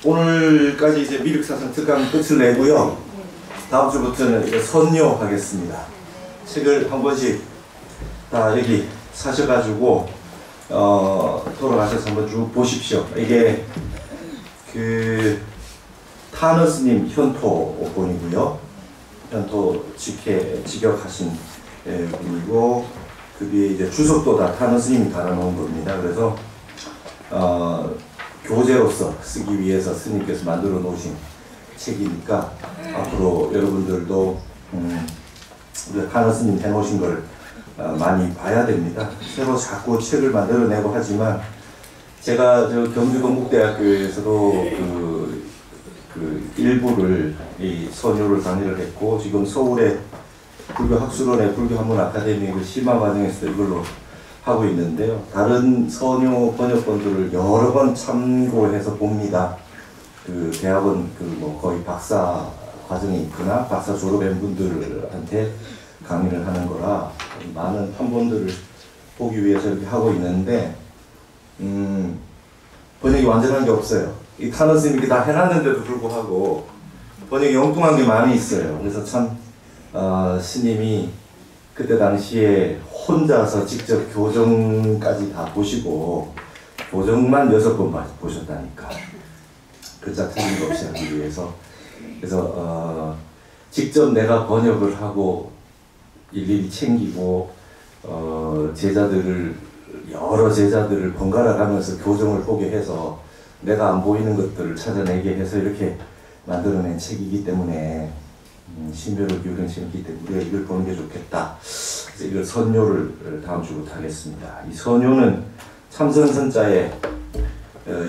오늘까지 이제 미륵사상 특강 끝을 내고요. 다음 주부터는 이제 선요하겠습니다. 책을 한 번씩 다 여기 사셔가지고 돌아가셔서 한번 쭉 보십시오. 이게 그 타너스님 현토본이고요. 현토 직역하신 분이고, 그 뒤에 이제 주석도 다 타너스님이 달아놓은 겁니다. 그래서 교재로서 쓰기 위해서 스님께서 만들어 놓으신 책이니까 앞으로 여러분들도 우리 타너스님 해놓으신 걸 많이 봐야 됩니다. 새로 자꾸 책을 만들어내고 하지만, 제가 저 경주동국대학교에서도 그 일부를 이 선요를 강의를 했고, 지금 서울의 불교학술원의 불교한문 아카데미 심화과정에서 이걸로 하고 있는데요. 다른 선요 번역본들을 여러 번 참고해서 봅니다. 그 대학원 거의 박사 과정이 있거나 박사 졸업한 분들한테 강의를 하는 거라 많은 판본들을 보기 위해서 이렇게 하고 있는데, 번역이 완전한 게 없어요. 이 타너스님이 이렇게 다 해놨는데도 불구하고 번역이 엉뚱한 게 많이 있어요. 그래서 참 스님이 그때 당시에 혼자서 직접 교정까지 다 보시고, 교정만 6번 보셨다니까. 글자 틀린 거 없이 하기 위해서. 그래서 직접 내가 번역을 하고 일일이 챙기고 여러 제자들을 번갈아 가면서 교정을 보게 해서 내가 안 보이는 것들을 찾아내게 해서 이렇게 만들어낸 책이기 때문에 심혈을 기울인 책이기 때문에 우리가 이걸 보는 게 좋겠다. 그래서 이걸 선요를 다음 주부터 하겠습니다. 이 선요는 참선선자의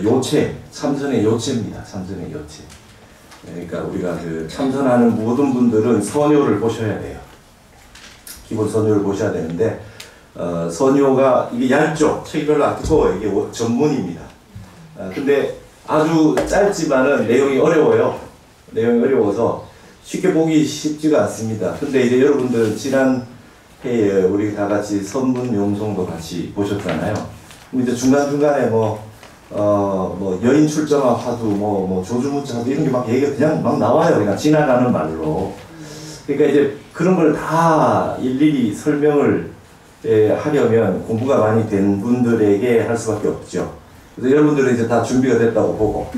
요체, 참선의 요체입니다. 참선의 요체. 그러니까 우리가 그 참선하는 모든 분들은 선요를 보셔야 돼요. 기본 선요를 보셔야 되는데, 선요가 이게 얇죠. 책이 별로 안 두꺼워요. 이게 전문입니다. 근데 아주 짧지만은 내용이 어려워요. 내용이 어려워서 쉽게 보기 쉽지가 않습니다. 근데 이제 여러분들 지난 해에 우리 다 같이 선문 용송도 같이 보셨잖아요. 이제 중간중간에 여인 출정화 화두, 조주무자 화두 이런 게 막 얘기가 그냥 막 나와요. 그냥 지나가는 말로. 그러니까 이제 그런 걸 다 일일이 설명을 하려면 공부가 많이 된 분들에게 할 수밖에 없죠. 그래서 여러분들은 이제 다 준비가 됐다고 보고,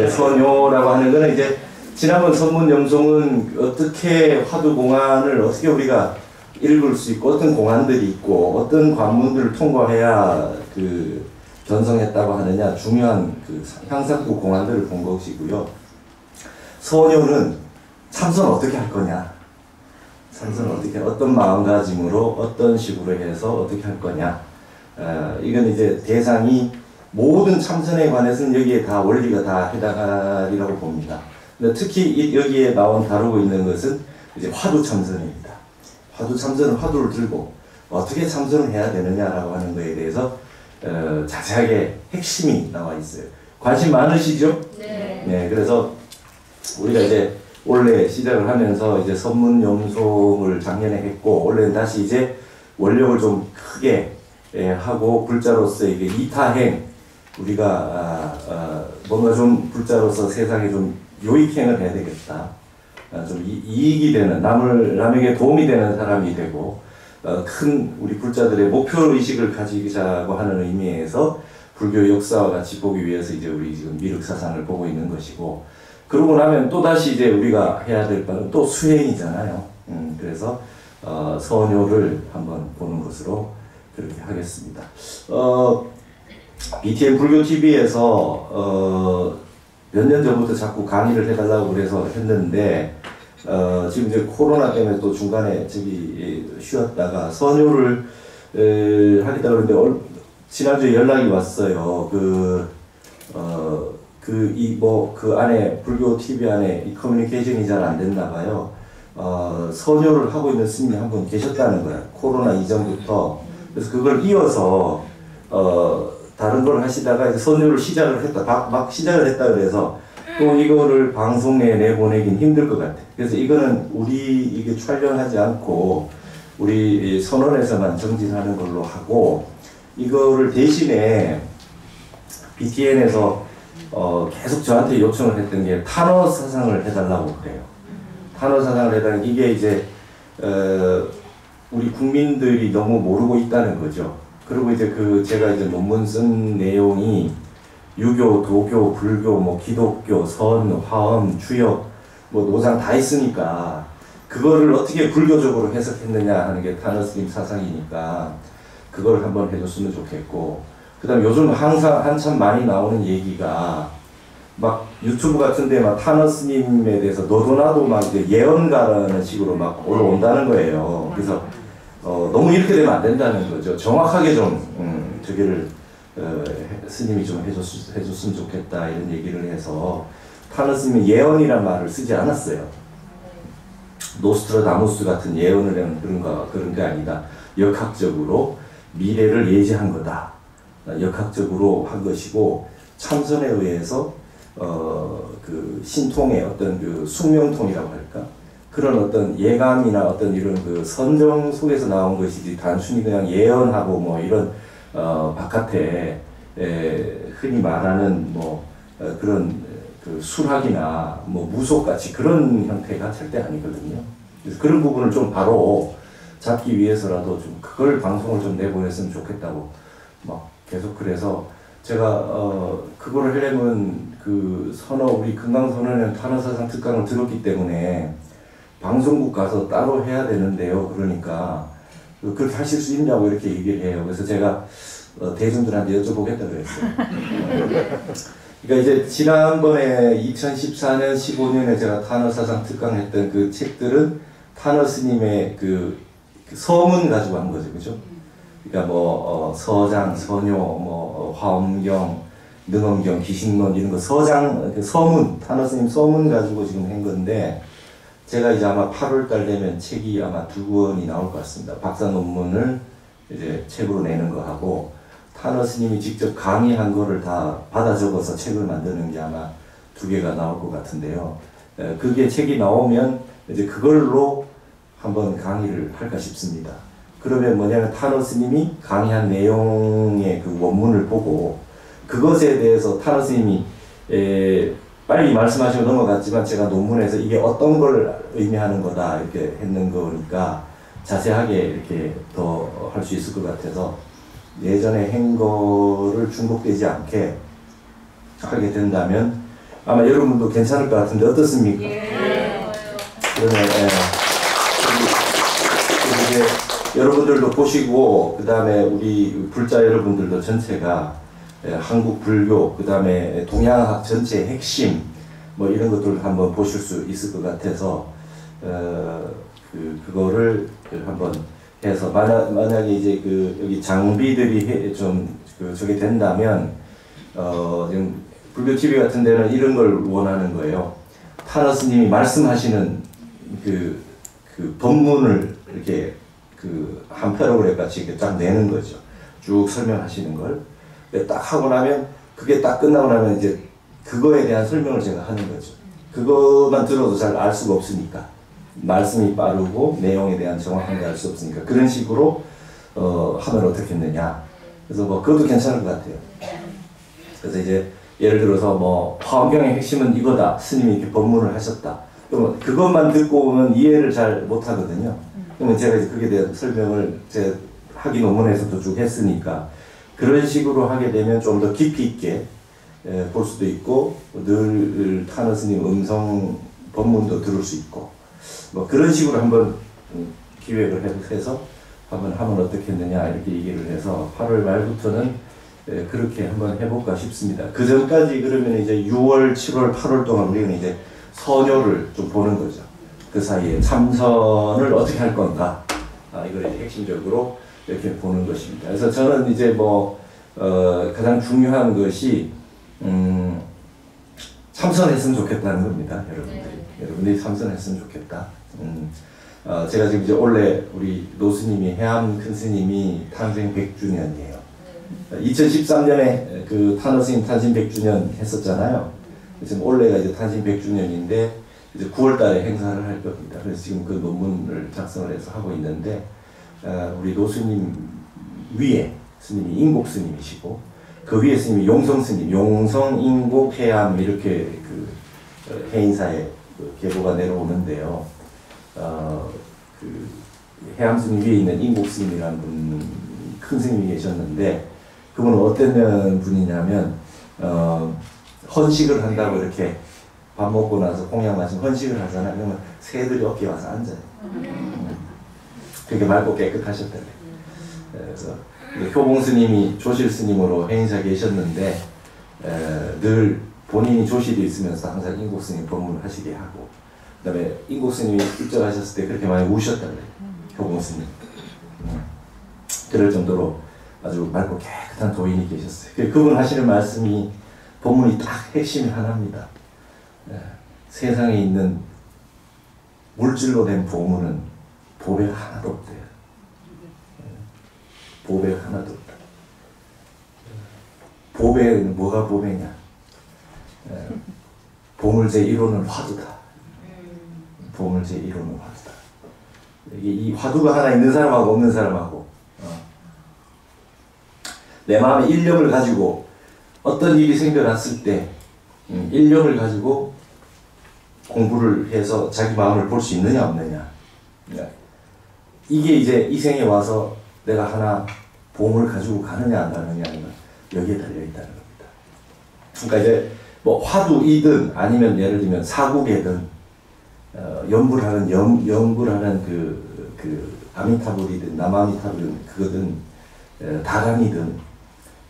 선요라고 하는 거는 이제 지난번 선문 영송은 어떻게 화두 공안을 어떻게 우리가 읽을 수 있고, 어떤 공안들이 있고, 어떤 관문들을 통과해야 그 견성했다고 하느냐 중요한 그 향상구 공안들을 본 것이고요. 선요는 참선 어떻게 할 거냐, 참선 어떤 마음가짐으로 어떤 식으로 해서 어떻게 할 거냐. 이건 이제 대상이 모든 참선에 관해서는 여기에 다 원리가 다 해당하리라고 봅니다. 근데 특히 여기에 다루고 있는 것은 이제 화두 참선입니다. 화두 참선은 화두를 들고 어떻게 참선을 해야 되느냐라고 하는 것에 대해서 자세하게 핵심이 나와 있어요. 관심 많으시죠? 네. 네, 그래서 우리가 이제 원래 시작을 하면서 이제 선문 염송을 작년에 했고, 올해는 다시 이제 원력을 좀 크게 하고 불자로서 이게 이타행, 우리가 뭔가 좀 불자로서 세상에 좀 요익행을 해야 되겠다. 좀 이익이 되는, 남에게 도움이 되는 사람이 되고, 큰 우리 불자들의 목표의식을 가지자고 하는 의미에서 불교 역사와 같이 보기 위해서 이제 우리 지금 미륵사상을 보고 있는 것이고, 그러고 나면 또다시 이제 우리가 해야 될 바는 또 수행이잖아요. 그래서 선요를 한번 보는 것으로 그렇게 하겠습니다. BTN 불교TV에서 몇 년 전부터 자꾸 강의를 해달라고 그래서 했는데, 지금 이제 코로나 때문에 또 중간에 쉬었다가 선요를 하겠다고 그러는데, 지난주에 연락이 왔어요. 그 안에, 불교 TV 안에 이 커뮤니케이션이 잘 안 됐나 봐요. 선요를 하고 있는 스님이 한 분 계셨다는 거야. 코로나 이전부터. 그래서 그걸 이어서, 다른 걸 하시다가 이제 선요를 시작을 했다. 막 시작을 했다 그래서 또 이거를 방송에 내보내긴 힘들 것 같아. 그래서 이거는 이게 촬영하지 않고 우리 선원에서만 정진하는 걸로 하고, 이거를 대신에 BTN에서 계속 저한테 요청을 했던 게 탄어 사상을 해달라고 그래요. 탄어 사상을 해달라는 게 이게 이제 우리 국민들이 너무 모르고 있다는 거죠. 그리고 이제 제가 이제 논문 쓴 내용이 유교, 도교, 불교, 뭐 기독교, 선, 화엄, 주역, 뭐 노장 다 있으니까 그거를 어떻게 불교적으로 해석했느냐 하는 게 타너 스님 사상이니까 그걸 한번 해줬으면 좋겠고, 그 다음에 요즘 항상 한참 많이 나오는 얘기가 막 유튜브 같은데 막 타너 스님에 대해서 너도 나도 막 이제 예언가라는 식으로 막 올라온다는 거예요. 그래서 너무 이렇게 되면 안 된다는 거죠. 정확하게 좀 저기를 스님이 좀 해줬으면 좋겠다 이런 얘기를 해서 타너 스님이 예언이란 말을 쓰지 않았어요. 노스트라다무스 같은 예언을 하는 그런 게 아니다. 역학적으로 미래를 예지한 거다. 역학적으로 한 것이고 참선에 의해서 그 신통의 어떤 그 숙명통이라고 할까? 그런 어떤 예감이나 어떤 이런 그 선정 속에서 나온 것이지 단순히 그냥 예언하고 뭐 이런 바깥에 흔히 말하는 뭐 그런 그 수학이나 뭐 무속같이 그런 형태가 절대 아니거든요. 그래서 그런 부분을 좀 바로 잡기 위해서라도 좀 그걸 방송을 좀 내보냈으면 좋겠다고 막 계속 그래서 제가 그거를 하려면 그 우리 금강선언의 탄어사상 특강을 들었기 때문에 방송국 가서 따로 해야 되는데요. 그러니까 그렇게 하실 수 있냐고 이렇게 얘기를 해요. 그래서 제가 대중들한테 여쭤보겠다 그랬어요. 그러니까 이제 지난번에 2014년, 15년에 제가 탄어사상 특강했던 그 책들은 타너 스님의 그 서문 가지고 한 거죠, 그죠? 그러니까 뭐 서장, 서뇨, 뭐 화엄경, 능엄경, 기식론 이런 거 서문, 타너 스님 서문 가지고 지금 한 건데 제가 이제 아마 8월달 되면 책이 아마 2권이 나올 것 같습니다. 박사 논문을 이제 책으로 내는 거 하고 타너 스님이 직접 강의한 거를 다 받아 적어서 책을 만드는 게 아마 2개가 나올 것 같은데요. 그게 책이 나오면 이제 그걸로 한번 강의를 할까 싶습니다. 그러면 뭐냐면 타너 스님이 강의한 내용의 그 원문을 보고 그것에 대해서 타너 스님이 빨리 말씀하시고 넘어갔지만 제가 논문에서 이게 어떤 걸 의미하는 거다 이렇게 했는 거니까 자세하게 이렇게 더 할 수 있을 것 같아서 예전에 한 거를 중복되지 않게 하게 된다면 아마 여러분도 괜찮을 것 같은데 어떻습니까? 예. 그러면 이제 여러분들도 보시고 그 다음에 우리 불자 여러분들도 전체가 한국 불교 그 다음에 동양학 전체의 핵심 뭐 이런 것들을 한번 보실 수 있을 것 같아서 그거를 한번 해서 만약에 이제 여기 장비들이 저게 된다면 지금 불교 TV 같은 데는 이런 걸 원하는 거예요. 타너 스님이 말씀하시는 그 법문을 이렇게 한 패러그래프 같이 이렇게 딱 내는 거죠. 쭉 설명하시는 걸. 딱 하고 나면 그게 딱 끝나고 나면 이제 그거에 대한 설명을 제가 하는 거죠. 그것만 들어도 잘 알 수가 없으니까. 말씀이 빠르고 내용에 대한 정확한 게 알 수 없으니까 그런 식으로 하면 어떻겠느냐. 그래서 뭐 그것도 괜찮을 것 같아요. 그래서 이제 예를 들어서 뭐 화엄경의 핵심은 이거다. 스님이 이렇게 법문을 하셨다. 그러면 그것만 듣고 오면 이해를 잘 못하거든요. 그러면 제가 이제 그게 대한 설명을 제 학위 논문에서도 쭉 했으니까 그런 식으로 하게 되면 좀 더 깊이 있게 볼 수도 있고 늘 타너 스님 음성 법문도 들을 수 있고 뭐 그런 식으로 한번 기획을 해서 한번 하면 어떻겠느냐 이렇게 얘기를 해서 8월 말부터는 그렇게 한번 해볼까 싶습니다. 그 전까지 그러면 이제 6월, 7월, 8월 동안 우리는 이제 선효를 좀 보는 거죠. 그 사이에 참선을 어떻게 할 건가 이걸 이제 핵심적으로 이렇게 보는 것입니다. 그래서 저는 이제 뭐 가장 중요한 것이 참선했으면 좋겠다는 겁니다, 여러분들이. 여러분들이 참선했으면 좋겠다. 제가 지금 이제 원래 우리 노스님이 해암 큰 스님이 탄생 100주년이에요. 2013년에 그 타너 스님 탄신 100주년 했었잖아요. 지금 올해가 이제 탄신 100주년인데 이제 9월달에 행사를 할 겁니다. 그래서 지금 그 논문을 작성을 해서 하고 있는데 우리 노스님 위에 스님이 인곡 스님이시고 그 위에 스님이 용성 스님, 용성, 인국, 해암 이렇게 그 해인사에 그 계보가 내려오는데요. 그 해암 스님 위에 있는 인국 스님이라는 분, 큰 스님이 계셨는데 그분은 어떤 분이냐면 헌식을 한다고 이렇게 밥 먹고 나서 공양 마시면 헌식을 하잖아요. 그러면 새들이 어깨에 와서 앉아요. 되게 맑고 깨끗하셨대요. 그래서 효봉 스님이 조실 스님으로 해인사에 계셨는데 늘 본인이 조실이 있으면서 항상 인국 스님 법문을 하시게 하고, 그 다음에 인국 스님이 입절하셨을 때 그렇게 많이 우셨다고 해요. 효봉 스님. 그럴 정도로 아주 맑고 깨끗한 도인이 계셨어요. 그분 하시는 말씀이 본문이 딱 핵심이 하나입니다. 세상에 있는 물질로 된 보물은 보배가 하나도 없대요. 보배가 하나도 없다. 보배는 뭐가 보배냐? 보물 제1호는 화두다. 보물 제1호는 화두다. 이 화두가 하나 있는 사람하고 없는 사람하고 내 마음에 일념을 가지고 어떤 일이 생겨났을 때 일념을 가지고 공부를 해서 자기 마음을 볼 수 있느냐 없느냐, 이게 이제 이 생에 와서 내가 하나 보험을 가지고 가느냐 안 가느냐는 여기에 달려있다는 겁니다. 그러니까 이제 뭐 화두이든 아니면 예를 들면 사국이든 연불하는 연불하는 그 아미타불이든 남아미타불이든 그거든 다간이든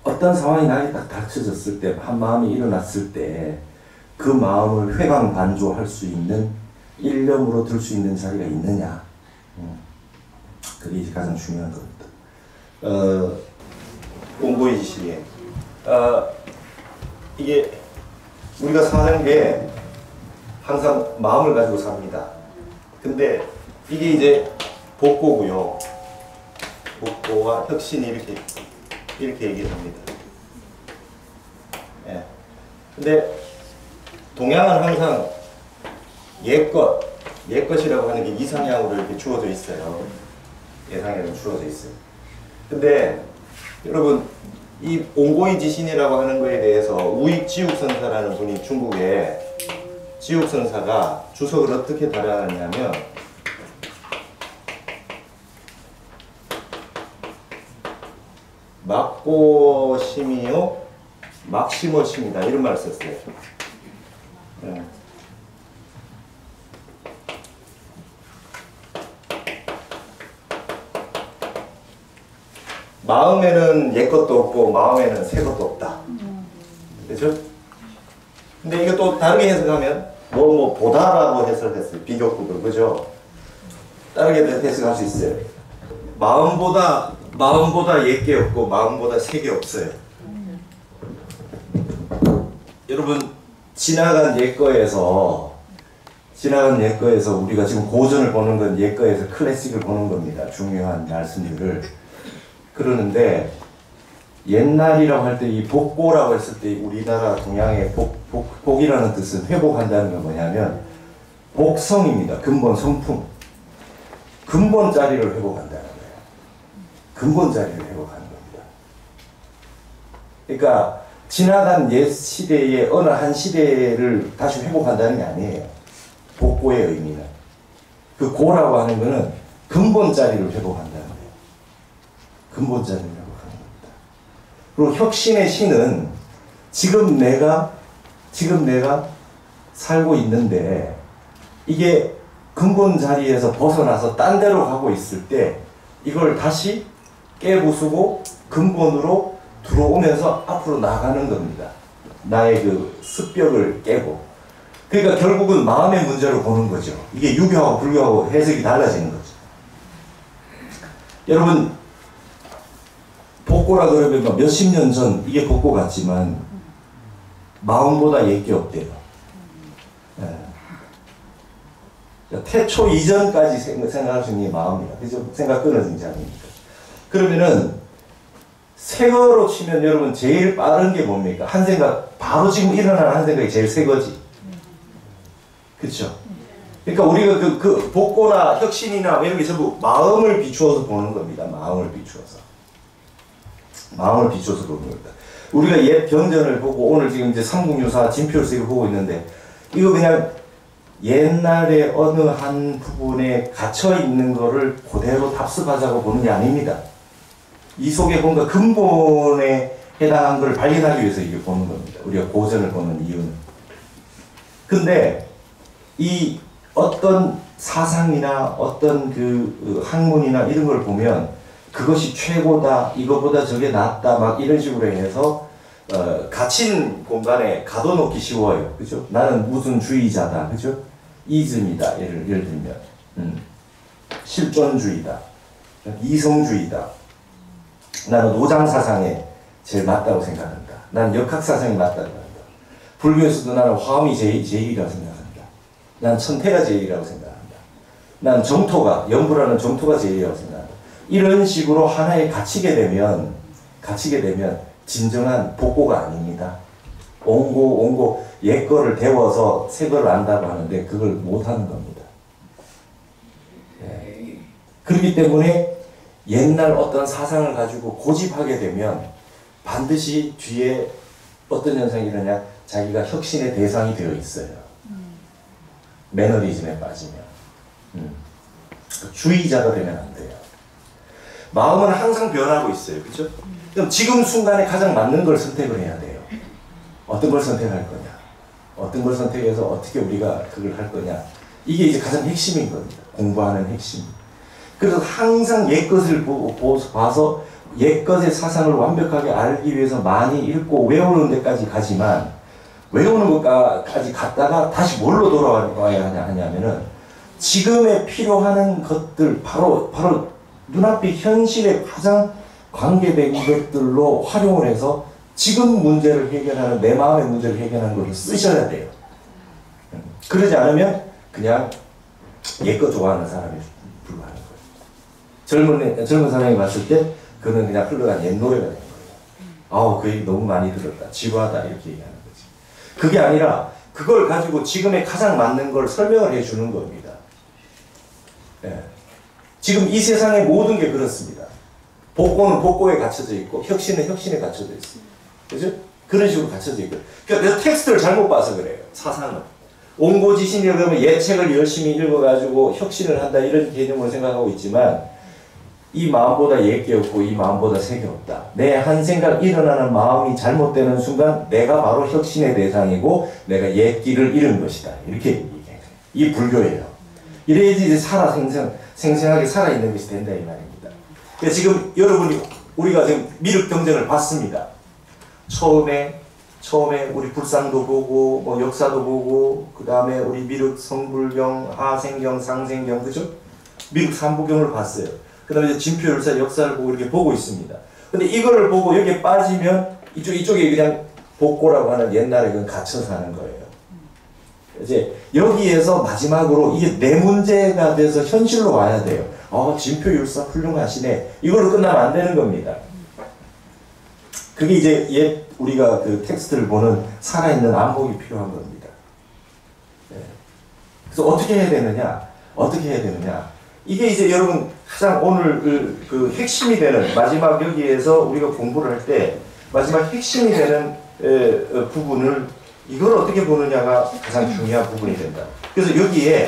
어떤 상황이 나에게 딱 닥쳐졌을 때, 한 마음이 일어났을 때 그 마음을 회광반조할 수 있는 일념으로 들 수 있는 자리가 있느냐, 그게 이제 가장 중요한 겁니다. 공고의 지시에 이게 우리가 사는 게 항상 마음을 가지고 삽니다. 근데 이게 이제 복고고요. 복고와 혁신이 이렇게 얘기를 합니다. 예. 근데 동양은 항상 옛것이라고 하는 게 이상향으로 이렇게 주어져 있어요. 예상향으로 주어져 있어요. 근데 여러분, 이 옹고이 지신이라고 하는 거에 대해서 우익지육선사라는 분이 중국의 지육선사가 주석을 어떻게 달아놨냐면, 막고심이요 막심어심이다 이런 말을 썼어요. 네. 마음에는 옛것도 없고 마음에는 새것도 없다. 그렇죠? 근데 이거 또 다르게 해석하면 뭐 보다라고 해석했어요. 비교급으로. 그죠? 다르게 해석할 수 있어요. 마음보다 옛게 없고 마음보다 새게 없어요. 여러분, 지나간 옛거에서 우리가 지금 고전을 보는 건 옛거에서 클래식을 보는 겁니다. 중요한 말씀들을. 그러는데 옛날이라고 할 때 이 복고라고 했을 때 우리나라 동양의 복이라는 뜻은 회복한다는 건 뭐냐면 복성입니다. 근본 성품. 근본 자리를 회복한다는 거예요. 근본 자리를 회복하는 겁니다. 그러니까 지나간 옛 시대의 어느 한 시대를 다시 회복한다는 게 아니에요. 복고의 의미는. 그 고라고 하는 거는 근본 자리를 회복한다는 거예요. 근본 자리를 회복하는 겁니다. 그리고 혁신의 신은 지금 내가 살고 있는데 이게 근본 자리에서 벗어나서 딴 데로 가고 있을 때 이걸 다시 깨부수고 근본으로 들어오면서 앞으로 나가는 겁니다. 나의 그 습벽을 깨고. 그러니까 결국은 마음의 문제로 보는 거죠. 이게 유교하고 불교하고 해석이 달라지는 거죠. 여러분, 복고라 그러면 몇십 년 전 이게 복고 같지만 마음보다 옛게 없대요. 태초 이전까지 생각할 수 있는 게 마음이야. 그죠? 생각 끊어진 자리니까. 그러면은 새거로 치면 여러분 제일 빠른 게 뭡니까? 한 생각, 바로 지금 일어나는 한 생각이 제일 새 거지. 그렇죠? 그러니까 우리가 그 복고나 혁신이나 이런 게 전부 마음을 비추어서 보는 겁니다. 마음을 비추어서 보는 겁니다. 우리가 옛 경전을 보고 오늘 지금 이제 삼국유사 진표를 보고 있는데 이거 그냥 옛날에 어느 한 부분에 갇혀 있는 거를 그대로 답습하자고 보는 게 아닙니다. 이 속에 뭔가 근본에 해당한 걸 발견하기 위해서 이게 보는 겁니다. 우리가 고전을 보는 이유는. 근데 이 어떤 사상이나 어떤 그 학문이나 이런 걸 보면 그것이 최고다, 이거보다 저게 낫다, 막 이런 식으로 해서 갇힌 공간에 가둬놓기 쉬워요. 그죠? 나는 무슨 주의자다. 그죠? 이즘이다. 예를 들면. 실존주의다. 이성주의다. 나는 노장사상에 제일 맞다고 생각한다. 나는 역학사상이 맞다고 한다. 불교에서도 나는 화엄이 제일이라고 생각한다. 난 천태가 제일이라고 생각한다. 난 정토가, 연부라는 정토가 제일이라고 생각한다. 이런 식으로 하나에 갇히게 되면 진정한 복고가 아닙니다. 옹고 옛 거를 배워서 새 거를 안다고 하는데 그걸 못하는 겁니다. 네. 그렇기 때문에 옛날 어떤 사상을 가지고 고집하게 되면 반드시 뒤에 어떤 현상이 일어나냐, 자기가 혁신의 대상이 되어 있어요. 매너리즘에 빠지면. 주의자가 되면 안 돼요. 마음은 항상 변하고 있어요. 그렇죠? 그럼 지금 순간에 가장 맞는 걸 선택을 해야 돼요. 어떤 걸 선택할 거냐, 어떤 걸 선택해서 어떻게 우리가 그걸 할 거냐, 이게 이제 가장 핵심인 겁니다. 공부하는 핵심. 그래서 항상 옛것을 봐서 옛것의 사상을 완벽하게 알기 위해서 많이 읽고 외우는 데까지 가지만, 외우는 것까지 갔다가 다시 뭘로 돌아와야 하냐면은 지금에 필요한 것들, 바로 눈앞의 현실에 가장 관계된 것들로 활용을 해서 지금 문제를 해결하는, 내 마음의 문제를 해결하는 것을 쓰셔야 돼요. 그러지 않으면 그냥 옛것 좋아하는 사람이 불과하는 거예요. 젊은 사람이 봤을 때 그는 그냥 흘러간 옛 노래가 된 거예요. 그 얘기 너무 많이 들었다, 지루하다, 이렇게 얘기하는 거지. 그게 아니라 그걸 가지고 지금에 가장 맞는 걸 설명을 해주는 겁니다. 예. 지금 이 세상의 모든 게 그렇습니다. 복고는 복고에 갇혀져 있고 혁신은 혁신에 갇혀져 있습니다. 그죠? 그런 식으로 갇혀져 있고. 그러니까 내가 텍스트를 잘못 봐서 그래요. 사상은. 옹고지신이라 그러면 옛 책을 열심히 읽어가지고 혁신을 한다, 이런 개념을 생각하고 있지만, 이 마음보다 옛 게 없고 이 마음보다 새 게 없다. 내 한 생각 일어나는 마음이 잘못되는 순간 내가 바로 혁신의 대상이고 내가 옛 길을 잃은 것이다. 이렇게 얘기해요. 이 불교예요. 이래야지 이제 생생하게 살아있는 것이 된다, 이 말입니다. 그러니까 지금 여러분이, 우리가 지금 미륵 경전을 봤습니다. 처음에 우리 불상도 보고, 뭐 역사도 보고, 그 다음에 우리 미륵 성불경, 하생경, 상생경, 그죠? 미륵 삼부경을 봤어요. 그 다음에 진표율사 역사를 보고 이렇게 보고 있습니다. 근데 이거를 보고 여기에 빠지면 이쪽에 그냥 복고라고 하는 옛날에 그건 갇혀 사는 거예요. 이제 여기에서 마지막으로 이게 내 문제가 돼서 현실로 와야 돼요. 진표율사 훌륭하시네. 이걸로 끝나면 안 되는 겁니다. 그게 이제 옛 우리가 그 텍스트를 보는 살아있는 안목이 필요한 겁니다. 네. 그래서 어떻게 해야 되느냐? 이게 이제 여러분 가장 오늘 그 핵심이 되는, 마지막 여기에서 우리가 공부를 할 때 마지막 핵심이 되는 부분을, 이걸 어떻게 보느냐가 가장 중요한 부분이 된다. 그래서 여기에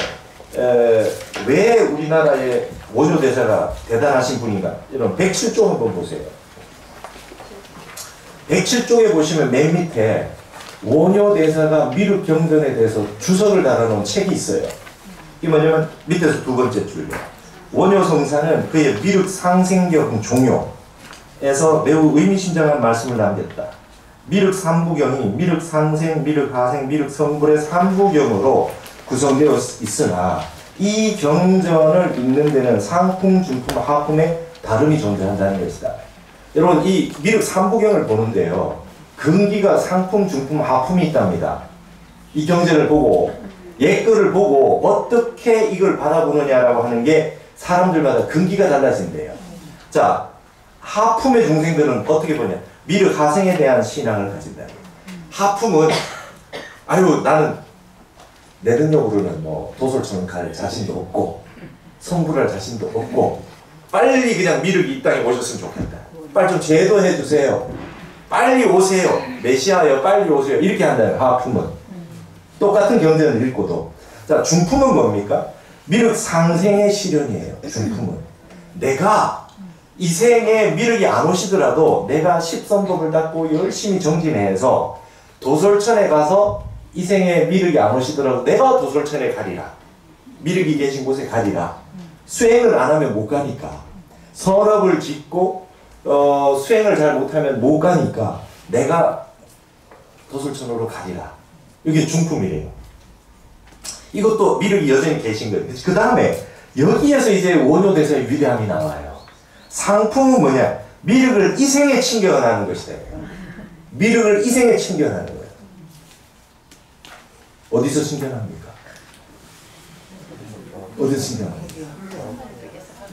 왜 우리나라의 원효대사가 대단하신 분인가? 여러분 107쪽 한번 보세요. 107쪽에 보시면 맨 밑에 원효대사가 미륵경전에 대해서 주석을 달아놓은 책이 있어요. 이게 뭐냐면 밑에서 두 번째 줄요. 원효성사는 그의 미륵상생경 종요에서 매우 의미심장한 말씀을 남겼다. 미륵삼부경이 미륵상생, 미륵하생, 미륵성불의 삼부경으로 구성되어 있으나 이 경전을 읽는 데는 상품, 중품, 하품의 다름이 존재한다는 것이다. 여러분 이 미륵삼부경을 보는데요, 근기가 상품, 중품, 하품이 있답니다. 이 경전을 보고 옛 거를 보고 어떻게 이걸 바라보느냐라고 하는 게 사람들마다 근기가 달라진대요. 자, 하품의 중생들은 어떻게 보냐? 미륵 하생에 대한 신앙을 가진다. 하품은 나는 내 능력으로는 뭐 도솔처럼 갈 자신도 없고 성불할 자신도 없고 빨리 그냥 미륵이 이 땅에 오셨으면 좋겠다. 빨리 좀 제도해 주세요. 빨리 오세요. 메시아여 빨리 오세요. 이렇게 한다는 하품은. 똑같은 경전을 읽고도. 자, 중품은 뭡니까? 미륵 상생의 실현이에요. 중품은. 내가 이 생에 미륵이 안 오시더라도 내가 십선법을 닦고 열심히 정진해서 도솔천에 가서 이 생에 미륵이 안 오시더라도 내가 도솔천에 가리라. 미륵이 계신 곳에 가리라. 수행을 안 하면 못 가니까. 선업을 짓고 수행을 잘 못하면 못 가니까 내가 도솔천으로 가리라. 이게 중품이래요. 이것도 미륵이 여전히 계신 거예요. 그 다음에 여기에서 이제 원효대사의 위대함이 나와요. 상품은 뭐냐? 미륵을 이 생에 친견하는 것이다. 미륵을 이 생에 친견하는 거예요. 어디서 친견합니까? 어디서 친견합니까?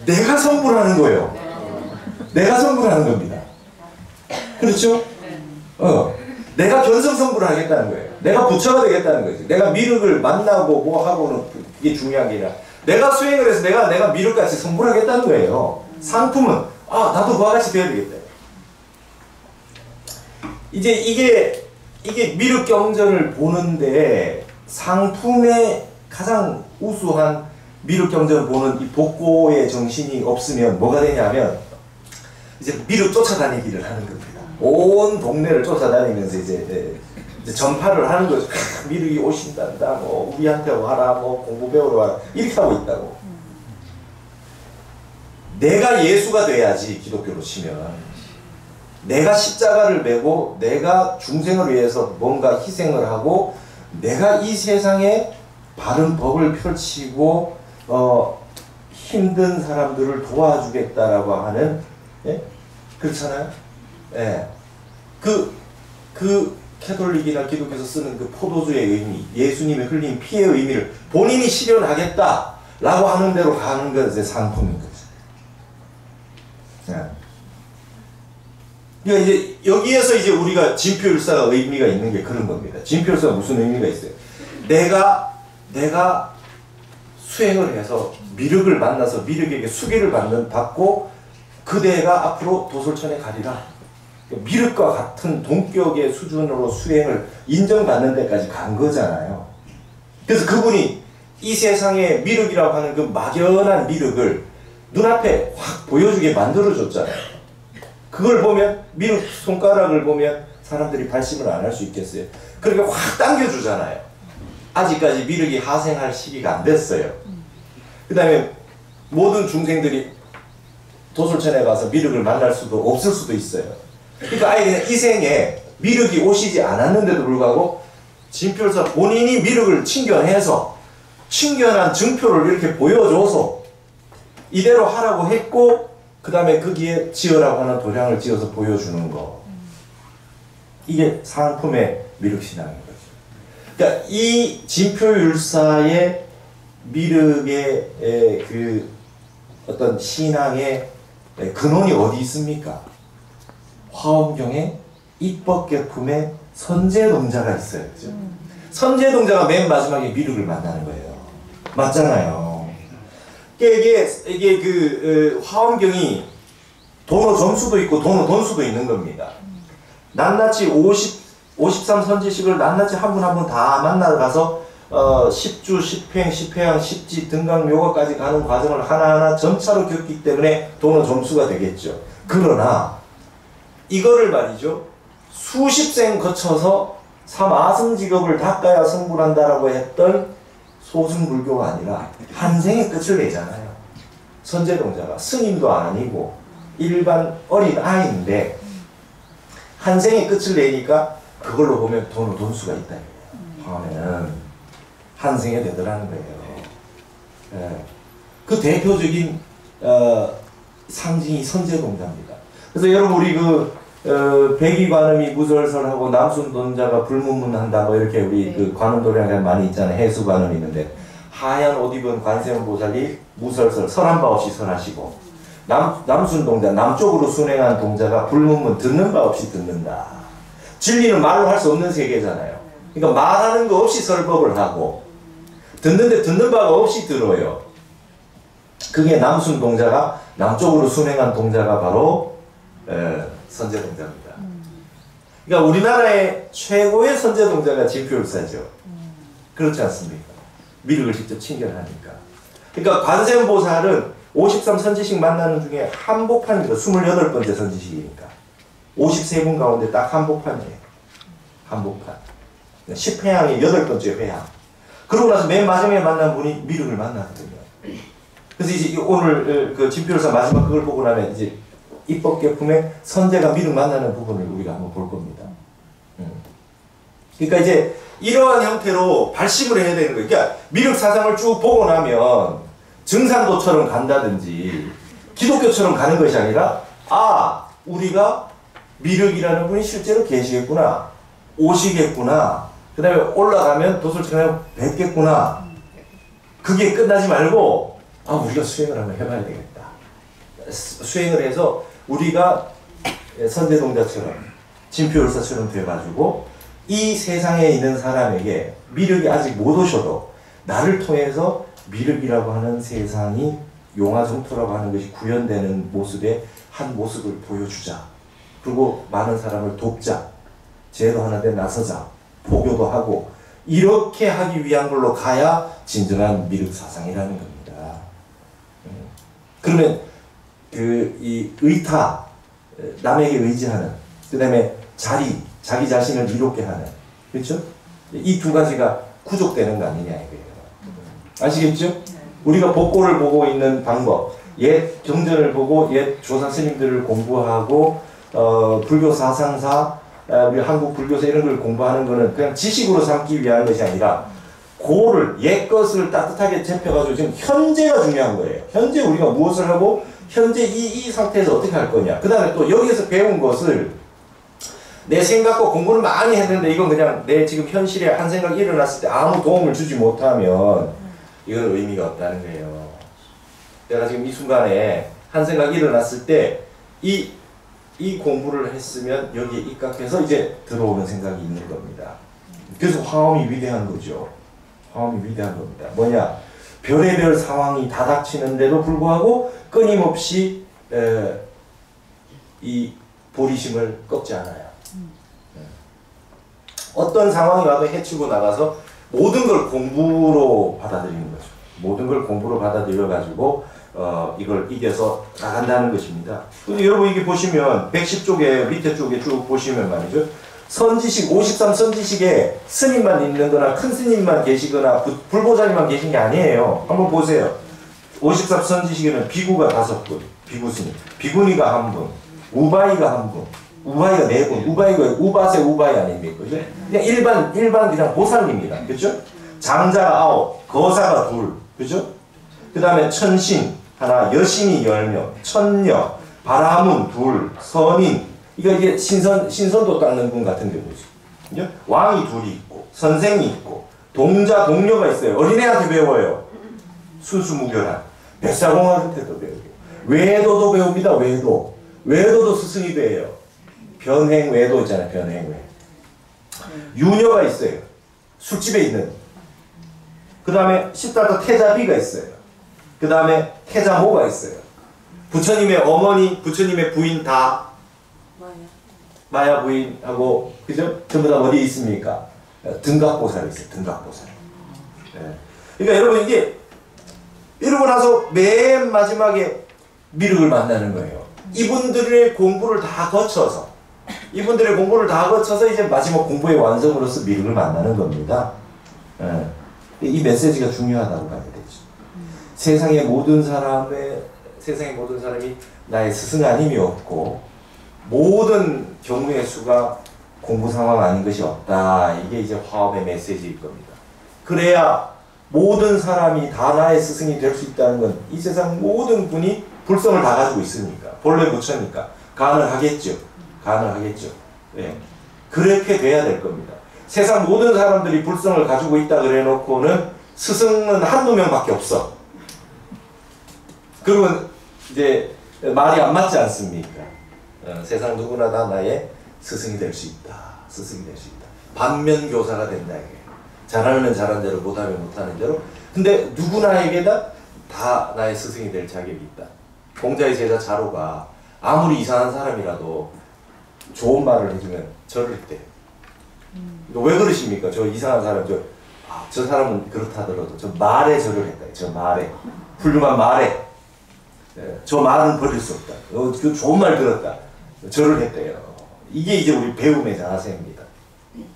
내가 선불하는 거예요. 내가 선불하는 겁니다. 그렇죠? 내가 견성선불을 하겠다는 거예요. 내가 부처가 되겠다는 거지. 내가 미륵을 만나고 뭐 하고는 그게 중요한 게 아니라 내가 수행을 해서 내가 미륵같이 선불하겠다는 거예요. 상품은 나도 그와 같이 되어야 되겠다. 이제 이게 미륵 경전을 보는데 상품의 가장 우수한 미륵 경전을 보는 이 복고의 정신이 없으면 뭐가 되냐면 이제 미륵 쫓아다니기를 하는 겁니다. 온 동네를 쫓아다니면서 이제 전파를 하는 거죠. 미륵이 오신단다. 뭐 우리한테 와라. 뭐 공부 배우러 와라. 이렇게 하고 있다고. 내가 예수가 돼야지. 기독교로 치면 내가 십자가를 메고 내가 중생을 위해서 뭔가 희생을 하고 내가 이 세상에 바른 법을 펼치고 힘든 사람들을 도와주겠다라고 하는 그렇잖아요. 그 캐톨릭이나 기독교에서 쓰는 그 포도주의 의미, 예수님의 흘린 피의 의미를 본인이 실현하겠다라고 하는 대로 가는 것이 상품인 거죠. 그러니까 이제 여기에서 이제 우리가 진표율사가 의미가 있는 게 그런 겁니다. 진표율사가 무슨 의미가 있어요? 내가 수행을 해서 미륵을 만나서 미륵에게 수기를 받고 그대가 앞으로 도솔천에 가리라. 미륵과 같은 동격의 수준으로 수행을 인정받는 데까지 간 거잖아요. 그래서 그분이 이 세상에 미륵이라고 하는 그 막연한 미륵을 눈앞에 확 보여주게 만들어줬잖아요. 그걸 보면 미륵 손가락을 보면 사람들이 발심을 안 할 수 있겠어요. 그렇게 확 당겨주잖아요. 아직까지 미륵이 하생할 시기가 안 됐어요. 그 다음에 모든 중생들이 도솔천에 가서 미륵을 만날 수도 없을 수도 있어요. 그러니까 아예 그냥 이 생에 미륵이 오시지 않았는데도 불구하고 진표율사 본인이 미륵을 친견해서 친견한 증표를 이렇게 보여줘서 이대로 하라고 했고 그 다음에 거기에 지으라고 하는 도량을 지어서 보여주는 거. 이게 상품의 미륵신앙인 거죠. 그러니까 이 진표율사의 미륵의 그 어떤 신앙의 근원이 어디 있습니까? 화엄경에 입법계품에 선제동자가 있어요. 그죠? 선제동자가 맨 마지막에 미륵을 만나는 거예요. 맞잖아요. 이게 그 화엄경이 도노 점수도 있고 도노 돈수도 있는 겁니다. 낱낱이 53 선지식을 낱낱이 한 분 한 분 다 만나러 가서 10주, 10행, 10회양, 10지, 등강, 묘가까지 가는 과정을 하나하나 점차로 겪기 때문에 도노 점수가 되겠죠. 그러나 이거를 말이죠. 수십 생 거쳐서 삼아승직업을 닦아야 성불한다라고 했던 소승불교가 아니라 한 생의 끝을 내잖아요. 선제동자가 스님도 아니고 일반 어린 아이인데 한 생의 끝을 내니까 그걸로 보면 돈수가 있다. 하면은 한 생에 되더라는 거예요. 그 대표적인 상징이 선제동자입니다. 그래서 여러분 우리 백이관음이 무설설하고 남순돈자가 불문문한다 뭐 이렇게 우리 그 관음도량에 많이 있잖아요. 해수관음 있는데 하얀 옷 입은 관세음보살이 무설설 설한 바 없이 설하시고 남순동자 남쪽으로 순행한 동자가 불문문 듣는 바 없이 듣는다. 진리는 말로 할 수 없는 세계잖아요. 그러니까 말하는 거 없이 설법을 하고 듣는데 듣는 바가 없이 들어요. 그게 남순동자가 남쪽으로 순행한 동자가 바로 선제동자입니다. 그러니까 우리나라의 최고의 선제동자가 진표율사죠. 그렇지 않습니까? 미륵을 직접 친견하니까. 그러니까 관세음보살은 53 선지식 만나는 중에 한복판입니다. 28번째 선지식이니까. 53분 가운데 딱 한복판이에요. 한복판. 10회양의 8번째 회양. 그러고 나서 맨 마지막에 만난 분이 미륵을 만나거든요. 그래서 이제 오늘 그 진표율사 마지막 그걸 보고 나면 이제 입법계품에 선제가 미륵 만나는 부분을 우리가 한번 볼 겁니다. 그러니까 이제 이러한 형태로 발심을 해야 되는 거예요. 그러니까 미륵 사상을 쭉 보고 나면 증산도처럼 간다든지 기독교처럼 가는 것이 아니라 아, 우리가 미륵이라는 분이 실제로 계시겠구나. 오시겠구나. 그 다음에 올라가면 도솔천에 뵙겠구나. 그게 끝나지 말고 아, 우리가 수행을 한번 해봐야 되겠다. 수행을 해서 우리가 선제동자처럼 진표율사처럼 돼가지고 이 세상에 있는 사람에게 미륵이 아직 못 오셔도 나를 통해서 미륵이라고 하는 세상이 용화정토라고 하는 것이 구현되는 모습의 한 모습을 보여주자. 그리고 많은 사람을 돕자. 제도 하는데 나서자. 포교도 하고 이렇게 하기 위한 걸로 가야 진정한 미륵 사상이라는 겁니다. 그러면 이 의타, 남에게 의지하는, 그 다음에 자기 자신을 이롭게 하는, 그렇죠? 이 두 가지가 구족되는 거 아니냐 이거예요. 아시겠죠? 우리가 복고를 보고 있는 방법, 옛 경전을 보고 옛 조사 스님들을 공부하고 불교 사상사, 우리 한국 불교사 이런 걸 공부하는 거는 그냥 지식으로 삼기 위한 것이 아니라 고를, 옛 것을 따뜻하게 접혀가지고 지금 현재가 중요한 거예요. 현재 우리가 무엇을 하고 현재 이 상태에서 어떻게 할 거냐. 그 다음에 또 여기에서 배운 것을 내 생각과 공부를 많이 했는데 이건 그냥 내 지금 현실에 한 생각이 일어났을 때 아무 도움을 주지 못하면 이건 의미가 없다는 거예요. 내가 지금 이 순간에 한 생각이 일어났을 때 이 공부를 했으면 여기에 입각해서 이제 들어오는 생각이 있는 겁니다. 그래서 화엄이 위대한 거죠. 화엄이 위대한 겁니다. 뭐냐? 별의별 상황이 다 닥치는데도 불구하고 끊임없이 이 보리심을 꺾지 않아요. 어떤 상황이 와도 해치고 나가서 모든 걸 공부로 받아들이는 거죠. 모든 걸 공부로 받아들여가지고 이걸 이겨서 나간다는 것입니다. 근데 여러분 이게 보시면 110쪽에 밑에 쪽에 쭉 보시면 말이죠. 선지식 53 선지식에 스님만 있는 거나 큰 스님만 계시거나 불보살님만 계신 게 아니에요. 한번 보세요. 53 선지식에는 비구가 5분, 비구 스님. 비구니가 1분, 우바이가 1분, 우바이가 4분, 우바이가 우바세 우바이 아닙니까? 그냥 일반 그냥 보살입니다. 그렇죠? 장자가 9, 거사가 2, 그렇죠? 그 다음에 천신 하나, 여신이 10명, 천녀, 바라문 2, 선인, 이게 신선도 닦는 분 같은 경우죠. 그죠? 왕이 2이 있고, 선생이 있고, 동자, 동료가 있어요. 어린애한테 배워요. 순수무결한. 백사공한테도 배우고. 외도도 배웁니다, 외도. 외도도 스승이 돼요. 변행 외도 있잖아요, 변행 외. 유녀가 있어요. 술집에 있는. 그 다음에 시달다 태자비가 있어요. 그 다음에 태자모가 있어요. 부처님의 어머니, 부처님의 부인 다 마야 부인하고 그죠? 전부 다 어디에 있습니까? 등각보살이 있어요. 등각보살. 네. 그러니까 여러분 이게 이러고 나서 맨 마지막에 미륵을 만나는 거예요. 이분들의 공부를 다 거쳐서 이제 마지막 공부의 완성으로서 미륵을 만나는 겁니다. 네. 이 메시지가 중요하다고 봐야 되죠. 세상의 모든 사람이 나의 스승 아님이 없고 모든 경우의 수가 공부 상황 아닌 것이 없다. 이게 이제 화엄의 메시지일 겁니다. 그래야 모든 사람이 다 나의 스승이 될 수 있다는 건 이 세상 모든 분이 불성을 다 가지고 있으니까 본래 부처니까 가능하겠죠. 네. 그렇게 돼야 될 겁니다. 세상 모든 사람들이 불성을 가지고 있다 그래 놓고는 스승은 한두 명밖에 없어. 그러면 이제 말이 안 맞지 않습니까? 세상 누구나 다 나의 스승이 될 수 있다. 반면교사가 된다. 잘하면 잘한 대로 못하면 못하는 대로. 근데 누구나에게 다 나의 스승이 될 자격이 있다. 공자의 제자 자로가 아무리 이상한 사람이라도 좋은 말을 해주면 절을 했대요. 왜 그러십니까? 저 이상한 사람, 저 사람은 그렇다더라도 저 말에 절을 했다. 저 말에. 훌륭한 말에. 저 말은 버릴 수 없다. 그 좋은 말 들었다. 절을 했대요. 이게 이제 우리 배움의 자세입니다.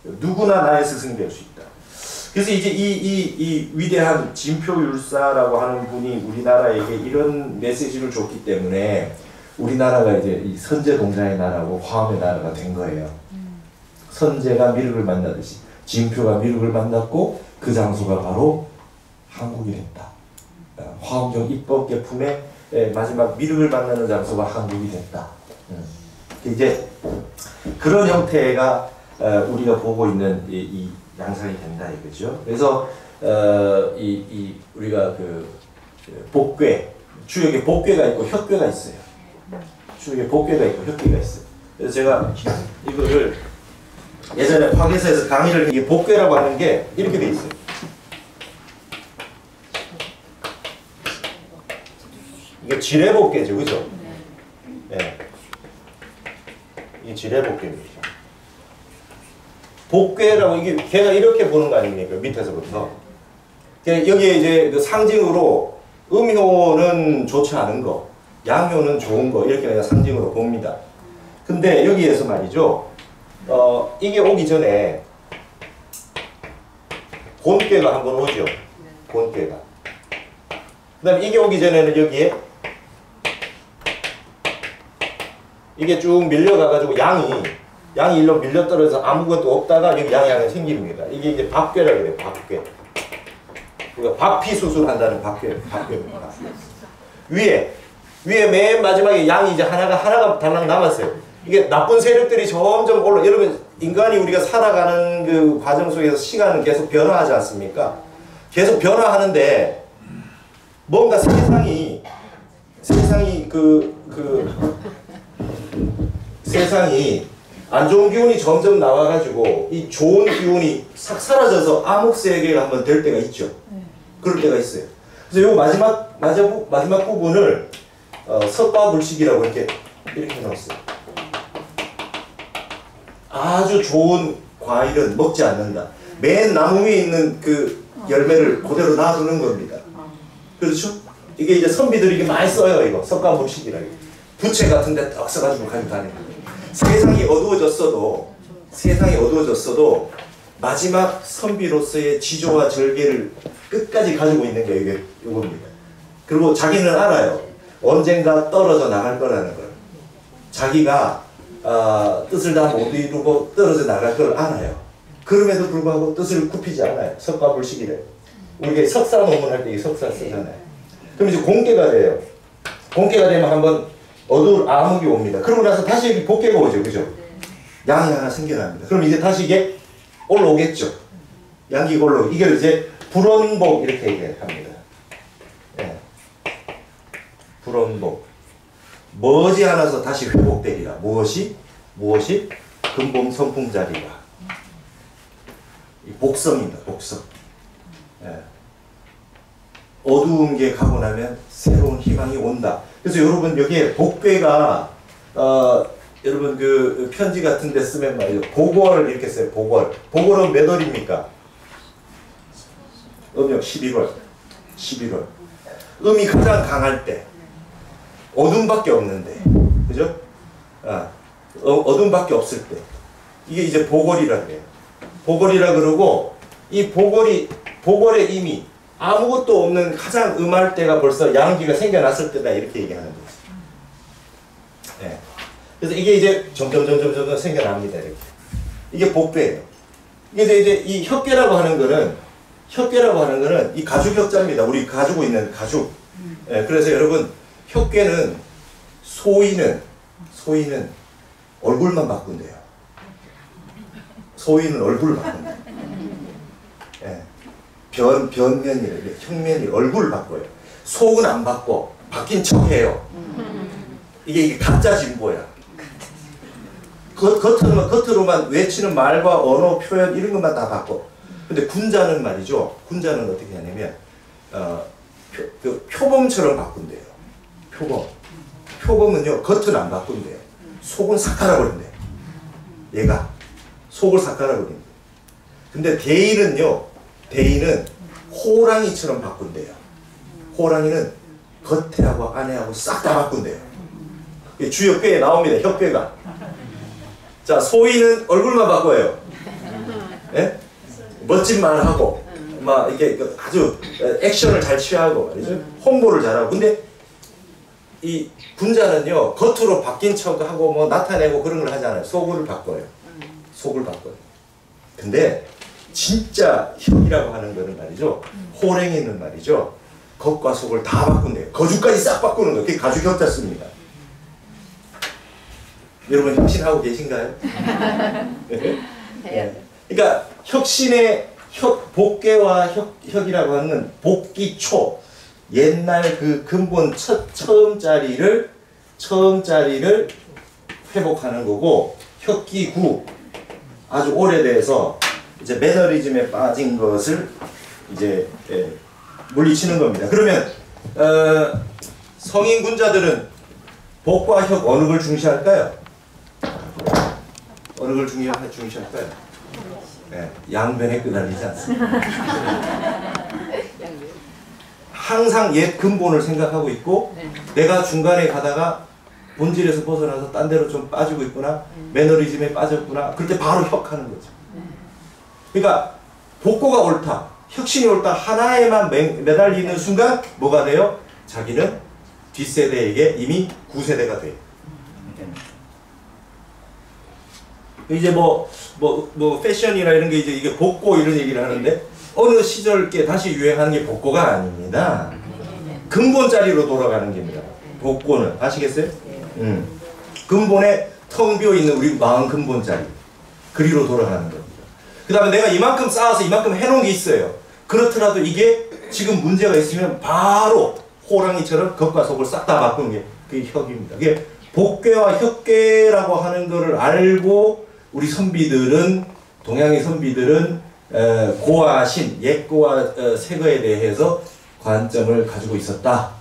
누구나 나의 스승이 될 수 있다. 그래서 이제 이 위대한 진표율사라고 하는 분이 우리나라에게 이런 메시지를 줬기 때문에 우리나라가 이제 이 선제 동자의 나라고 화엄의 나라가 된 거예요. 선제가 미륵을 만나듯이 진표가 미륵을 만났고 그 장소가 바로 한국이 됐다. 화엄경 입법계품의 마지막 미륵을 만나는 장소가 한국이 됐다. 이제 그런 형태가 우리가 보고 있는 이 양상이 된다 이거죠. 그래서 우리가 그 복괴 주역에 복괴가 있고 혁괴가 있어요. 주역에 복괴가 있고 혁괴가 있어요. 그래서 제가 이거를 예전에 화계사에서 강의를 이게 복괴라고 하는 게 이렇게 돼 있어요. 이게 지뢰복괴죠, 그죠? 네. 이게 지뢰복괴입니다. 복괴라고 이게 걔가 이렇게 보는 거 아닙니까? 밑에서부터. 여기에 이제 그 상징으로 음효는 좋지 않은 거, 양효는 좋은 거 이렇게 그냥 상징으로 봅니다. 근데 여기에서 말이죠. 이게 오기 전에 본괴가 한번 오죠. 본괴가. 그 다음에 이게 오기 전에는 여기에 이게 쭉 밀려가가지고 양이 일로 밀려 떨어져서 아무것도 없다가 여기 양이 하나 생깁니다. 이게 이제 박괴라 그래요. 박괴. 우리가 박피 수술한다는 박괴입니다. 위에 맨 마지막에 양이 이제 하나가 달랑 남았어요. 이게 나쁜 세력들이 점점 올라. 여러분 인간이 우리가 살아가는 그 과정 속에서 시간은 계속 변화하지 않습니까? 계속 변화하는데 뭔가 세상이 세상이 안 좋은 기운이 점점 나와가지고 이 좋은 기운이 싹 사라져서 암흑세계가 한번 될 때가 있죠. 그럴 때가 있어요. 그래서 요 마지막 부분을 석가불식이라고 이렇게 해놨어요. 아주 좋은 과일은 먹지 않는다. 맨 나무 위에 있는 그 열매를 그대로 놔두는 겁니다. 그렇죠? 이게 이제 선비들이 이게 많이 써요. 이거 석가불식이라고. 부채 같은데 딱 써가지고 가지고 다니는 거예요. 세상이 어두워졌어도 마지막 선비로서의 지조와 절개를 끝까지 가지고 있는 게 이게 이겁니다. 그리고 자기는 알아요. 언젠가 떨어져 나갈 거라는 걸. 자기가 뜻을 다 못 이루고 떨어져 나갈 걸 알아요. 그럼에도 불구하고 뜻을 굽히지 않아요. 석가불식이래. 우리가 석사 논문할 때 석사 쓰잖아요. 그럼 이제 공개가 돼요. 공개가 되면 한번 어두운 암흑이 옵니다. 그러고 나서 다시 여기 복개가 오죠. 그죠? 양이 하나 생겨납니다. 그럼 이제 다시 이게 올라오겠죠. 양기가 올라오고. 이걸 이제 불원복 이렇게 얘기합니다. 네. 불원복. 머지않아서 다시 회복되리라. 무엇이? 근본 선풍자리라. 복성입니다. 복성. 네. 어두운 게 가고 나면 새로운 희망이 온다. 그래서 여러분 여기에 복괴가 여러분 그 편지 같은 데 쓰면 말이죠. 복월 이렇게 써요. 복월은 몇 월입니까? 음력 11월. 음이 가장 강할 때. 어둠밖에 없는데. 그죠? 어둠밖에 없을 때. 이게 이제 복월이라 그래요. 복월이라 그러고 이 복월에 이미 아무것도 없는 가장 음할 때가 벌써 양기가 생겨났을 때다 이렇게 얘기하는 거죠. 네. 그래서 이게 이제 점점 생겨납니다. 이렇게. 이게 복괴예요. 이게 이제 이 혁괴라고 하는 거는 이 가죽혁자입니다. 우리 가지고 있는 가죽. 네. 그래서 여러분 혁괴는 소위는 얼굴만 바꾼대요. 소위는 얼굴을 바꾼대요. 네. 변면이래. 혁면이 얼굴을 바꿔요. 속은 안 바꿔. 바뀐 척해요. 이게 가짜 진보야. 겉으로만 외치는 말과 언어, 표현 이런 것만 다 바꿔. 근데 군자는 말이죠. 군자는 어떻게 하냐면 표범처럼 바꾼대요. 표범은요 겉은 안 바꾼대요. 속은 싹 갈아버린대요. 얘가 속을 싹 갈아버립니다. 근데 대인은요, 대인은 호랑이처럼 바꾼대요. 호랑이는 겉에하고 안에하고 싹 다 바꾼대요. 주요 뼈에 나옵니다. 혀뼈가. 자, 소인은 얼굴만 바꿔요. 예? 멋진 말을 하고 막 이렇게 아주 액션을 잘 취하고 말이죠. 홍보를 잘하고. 근데 이 군자는요, 겉으로 바뀐 척하고 뭐 나타내고 그런 걸 하지 않아요. 속을 바꿔요. 속을 바꿔요. 근데 진짜 혁이라고 하는 거는 말이죠, 호랭이는 말이죠, 겉과 속을 다 바꾼대요. 거주까지 싹 바꾸는 거예요. 그게 가죽 혁자습니다. 여러분 혁신하고 계신가요? 네. 그러니까 혁신의 복개와 혁이라고 하는 복기초, 옛날 그 근본 처음 자리를 회복하는 거고, 혁기구 아주 오래돼서 이제 매너리즘에 빠진 것을 이제 물리치는 겁니다. 그러면 성인 군자들은 복과 혁 어느 걸 중시할까요? 어느 걸 중시할까요? 네, 양변에 끄달리지 않습니다. 항상 옛 근본을 생각하고 있고, 내가 중간에 가다가 본질에서 벗어나서 딴 데로 좀 빠지고 있구나, 매너리즘에 빠졌구나, 그럴 때 바로 혁하는 거죠. 그러니까 복고가 옳다, 혁신이 옳다 하나에만 매달리는 순간 뭐가 돼요? 자기는 뒷세대에게 이미 구세대가 돼요. 이제 뭐 패션이나 이런 게 이게 복고 이런 얘기를 하는데, 어느 시절께 다시 유행하는 게 복고가 아닙니다. 근본 자리로 돌아가는 겁니다. 복고는 아시겠어요? 근본에 텅 비어 있는 우리 마음 근본 자리, 그리로 돌아가는 겁니다. 그 다음에 내가 이만큼 쌓아서 이만큼 해놓은 게 있어요. 그렇더라도 이게 지금 문제가 있으면 바로 호랑이처럼 겉과 속을 싹 다 바꾸는 게 그게 혁입니다. 그게 복괴와 혁괴라고 하는 것을 알고 우리 선비들은, 동양의 선비들은 고와 신, 옛 거와 새 거에 대해서 관점을 가지고 있었다.